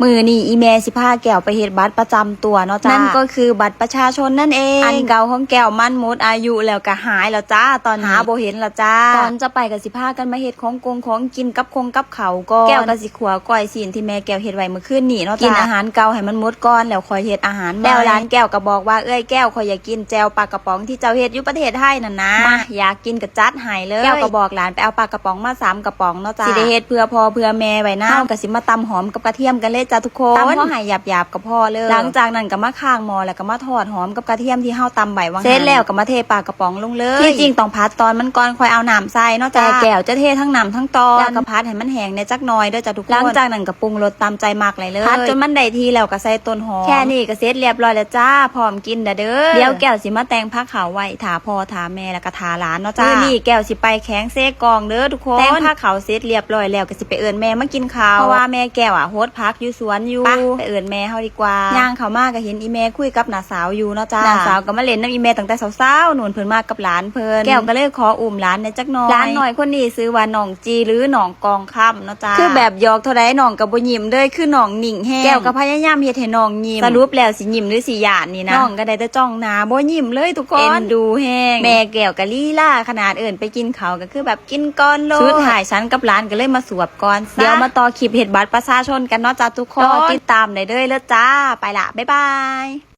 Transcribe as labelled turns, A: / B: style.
A: มือนี่อีแม่สิพาแก้วไปเฮ็ดบัตรประจำตัวเนาะจ้านั่นก็คือบัตรประชาชนนั่นเองอันเก่าของแก้วมันหมดอายุแล้วก็หายแล้วจ้าตอนหาบ่เห็นแล้วจ้าตอนจะไปก็สิพากันมาเฮ็ดของกินกับเขาก่อนแก้วก็สิขัวก้อยซีนที่แม่แก้วเฮ็ดไว้เมื่อคืนนี้เนาะจ้ากินอาหารเก่าให้มันหมดก่อนแล้วค่อยเฮ็ดอาหารแล้วร้านแก้วก็บอกว่าเอ้ยแก้วข่อยอยากกินแจ่วปลากระป๋องที่เจ้าเฮ็ดอยู่ประเทศไทยนั่นนะมาอยากกินก็จัดให้เลยแก้วก็บอกหลานไปเอาปลากระป๋องมา3กระป๋องเนาะจ้าสิได้เฮ็ดเพื่อพ่อเพื่อแม่ไว้นะก็สิมาตำหอมกับกระเทียมกันเลยจ้าทุกคนตำพอให้หยาบๆกับพ่อเลยหลังจากนั้นก็มาข้างหม้อแล้วก็มาทอดหอมกับกระเทียมที่เฮาตำไว้วางเสร็จแล้วก็มาเทปลากระป๋องลงเลยที่จริงต้องพัดตอนมันก่อนค่อยเอาน้ำใส่เนาะจ้าแก้วจะเททั้งน้ำทั้งตอนแล้วก็พัดให้มันแห้งในจักหน่อยเด้อจ้าทุกคนหลังจากนั้นก็ปรุงรสตามใจมักเลยพัดจนมันได้ทีแล้วก็ใส่ต้นหอมแค่นี้ก็เสร็จเรียบร้อยแล้วจ้าพร้อมกินเด้อเดี๋ยวแก้วสิมาแต่งผักขาวไว้ถาพ่อถาแม่แล้วก็ถาหลานเนาะจ้านี่แก้วสิไปแข้งเซกองเด้อทุกคนแต่งผักขาวเสร็จเรียบร้อยแล้วก็สิไปเอิ้นแม่มากินข้าวเพราะว่าแม่แก้วโฮดพักอยู่สวนอยู่ไปเอิ้นแม่เฮาดีกว่าย่างเข้ามาก็เห็นอีแม่คุยกับน้าสาวอยู่เนาะจ้าน้าสาวก็มาเล่นน้ำอีแม่ตั้งแต่สาวๆหนุนเพิ่นมากับหลานเพิ่นแก้วก็เลยขออุ้มหลานในจักหน่อยหลานหน่อยคนนี้ซื้อว่าน้องจีหรือน้องกองค่ำเนาะจ้าคือแบบหยอกเท่าใดน้องก็บ่ยิ้มเลยคือน้องนิ่งแฮงแก้วก็พยายามเฮ็ดให้น้องยิ้มสรุปแล้วสิยิ้มหรือสิหยาดนี่นะน้องก็ได้แต่จ้องหน้าบ่ยิ้มเลยทุกคนเอ็นดูแฮงแม่แก้วก็ลีลาขนาดเอิ้นไปกินข้าวก็คือแบบกินก่อนโลดสุดท้ายฉันกับหลานก็เลยมาสวบก่อนเดี๋ยวมาต่อคลิปเฮ็ดบัตรประชาชนกันเนาะจ้าทุกคนติดตามได้เด้อจ้าไปละบ๊ายบาย